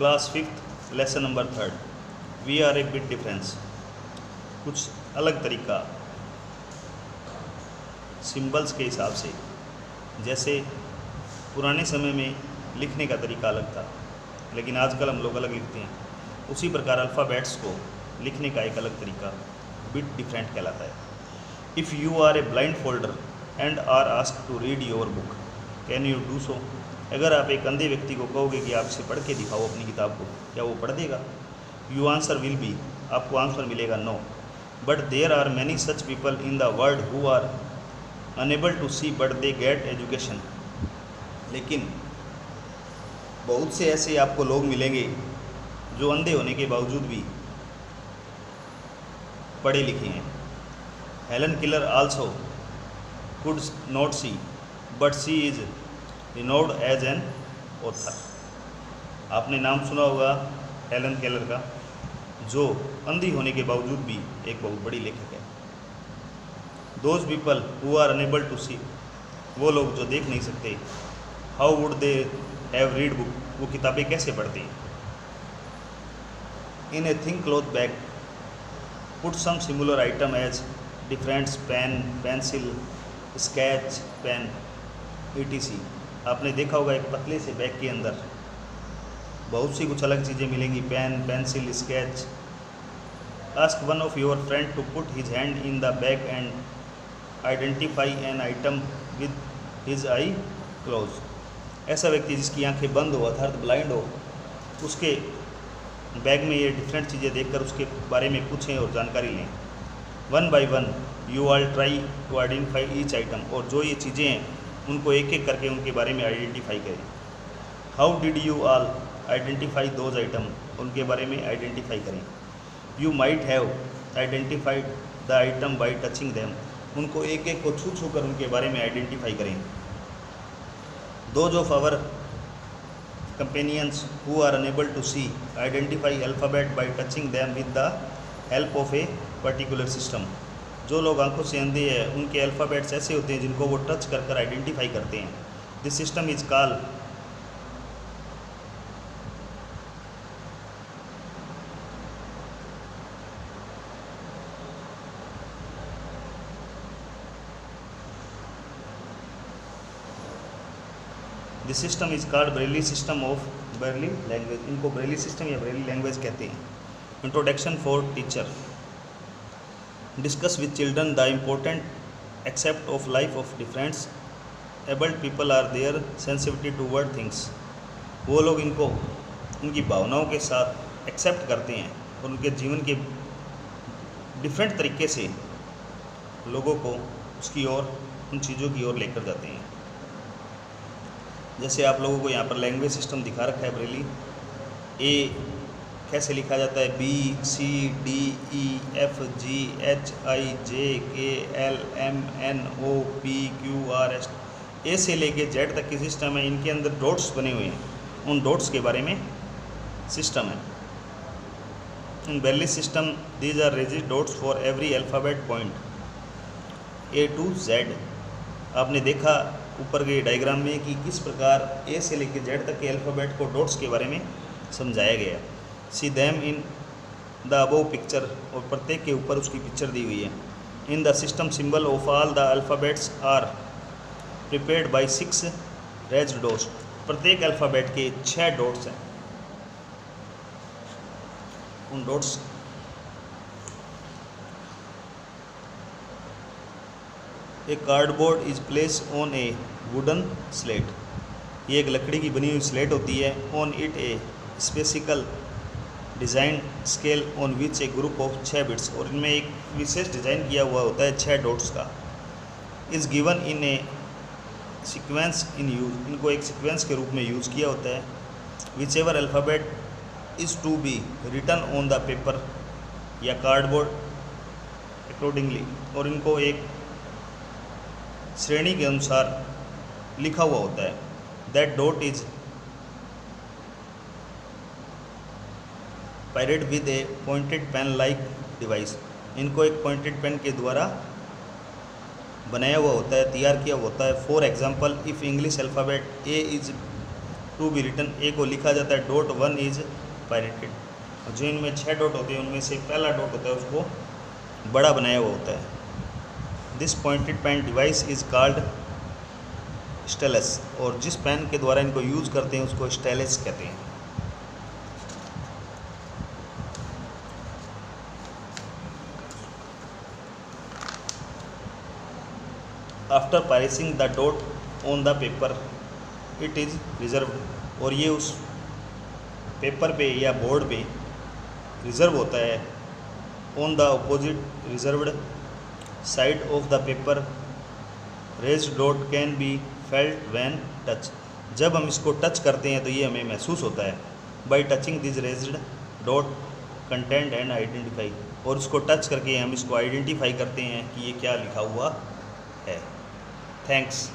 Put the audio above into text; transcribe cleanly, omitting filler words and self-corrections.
Class fifth lesson number 3 we are a bit difference. कुछ अलग तरीका सिंबल्स के हिसाब से, जैसे पुराने समय में लिखने का तरीका अलग था लेकिन आजकल हम लोग अलग लिखते हैं, उसी प्रकार अल्फ़ाबेट्स को लिखने का एक अलग तरीका बिट डिफरेंट कहलाता है। If you are a blind folder and are asked to read your book can you do so. अगर आप एक अंधे व्यक्ति को कहोगे कि आप इसे पढ़ के दिखाओ अपनी किताब को, क्या वो पढ़ देगा? यू आंसर विल बी, आपको आंसर मिलेगा no. But there are many such people in the world who are unable to see but they get education. लेकिन बहुत से ऐसे आपको लोग मिलेंगे जो अंधे होने के बावजूद भी पढ़े लिखे हैं। Helen Keller also could not see but she is renowned as an author. आपने नाम सुना होगा हेलन केलर का, जो अंधी होने के बावजूद भी एक बहुत बड़ी लेखक है। Those people who are unable to see, वो लोग जो देख नहीं सकते, how would they have read book, वो किताबें कैसे पढ़ते हैं। In a thick cloth bag put some similar item as differents pen, pencil, sketch pen etc। आपने देखा होगा एक पतले से बैग के अंदर बहुत सी कुछ अलग चीज़ें मिलेंगी, pen, pencil, sketch. Ask one of your friend to put his hand in the bag and identify an item with his eye close. ऐसा व्यक्ति जिसकी आंखें बंद हो, अर्थात ब्लाइंड हो, उसके बैग में ये डिफरेंट चीज़ें देखकर उसके बारे में पूछें और जानकारी लें। One by one you all try to identify each item, और जो ये चीज़ें हैं उनको एक एक करके उनके बारे में आइडेंटिफाई करें। How did you all identify those item, उनके बारे में आइडेंटिफाई करें। You might have identified the item by touching them, उनको एक एक को छू छू कर उनके बारे में आइडेंटिफाई करें। Those of our companions who are unable to see identify alphabet by touching them with the help of a particular system. जो लोग आंखों से अंधे हैं उनके अल्फ़ाबेट्स ऐसे होते हैं जिनको वो टच कर कर आइडेंटिफाई करते हैं। This system is called Braille system of Braille language. इनको ब्रेली सिस्टम या ब्रेली लैंग्वेज कहते हैं। Introduction for teacher. Discuss with children the important except of life of differents abled people are their sensitivity toward things. वो लोग इनको उनकी भावनाओं के साथ एक्सेप्ट करते हैं और उनके जीवन के डिफरेंट तरीके से लोगों को उसकी ओर, उन चीज़ों की ओर लेकर जाते हैं। जैसे आप लोगों को यहाँ पर लैंग्वेज सिस्टम दिखा रखा है ब्रेली। ए कैसे लिखा जाता है, B C D E F G H I J K L M N O P Q R S. A से लेके जेड तक की सिस्टम है। इनके अंदर डॉट्स बने हुए हैं, उन डॉट्स के बारे में सिस्टम है। In braille system these are raised dots for every alphabet point A to Z. आपने देखा ऊपर के डायग्राम में कि किस प्रकार ए से लेकर जेड तक के अल्फ़ाबेट को डॉट्स के बारे में समझाया गया है। See them in the above picture, और प्रत्येक के ऊपर उसकी पिक्चर दी हुई है। In the system symbol of all the alphabets are prepared by 6 raised dots. प्रत्येक अल्फ़ाबेट के 6 डॉट्स हैं। उन dots a cardboard is place on a wooden slate. ये एक लकड़ी की बनी हुई स्लेट होती है। On it a special design scale on which a group of 6 bits, और इनमें एक विशेष डिज़ाइन किया हुआ होता है 6 डॉट्स का। Is given in A sequence in use, इनको एक सीक्वेंस के रूप में यूज़ किया होता है। Whichever alphabet is to be written on the paper या कार्डबोर्ड अकॉर्डिंगली, और इनको एक श्रेणी के अनुसार लिखा हुआ होता है। That dot is paired with a pointed pen like device. इनको एक पॉइंटेड पेन के द्वारा बनाया हुआ होता है, तैयार किया हुआ होता है। For example, if English alphabet A is to be written, A को लिखा जाता है, डॉट 1 इज पायरेटेड। जो इनमें 6 डॉट होते हैं उनमें से पहला डॉट होता है उसको बड़ा बनाया हुआ होता है। This pointed pen device is called stylus, और जिस पेन के द्वारा इनको यूज़ करते हैं उसको स्टेलस कहते हैं। After piercing the dot on the paper it is reserved, और ये उस पेपर पे या बोर्ड पे रिज़र्व होता है। On the opposite reserved side of the paper raised dot can be felt when touch, जब हम इसको टच करते हैं तो ये हमें महसूस होता है। By touching this raised dot content and identify, और उसको टच करके हम इसको आइडेंटिफाई करते हैं कि ये क्या लिखा हुआ है। थैंक्स।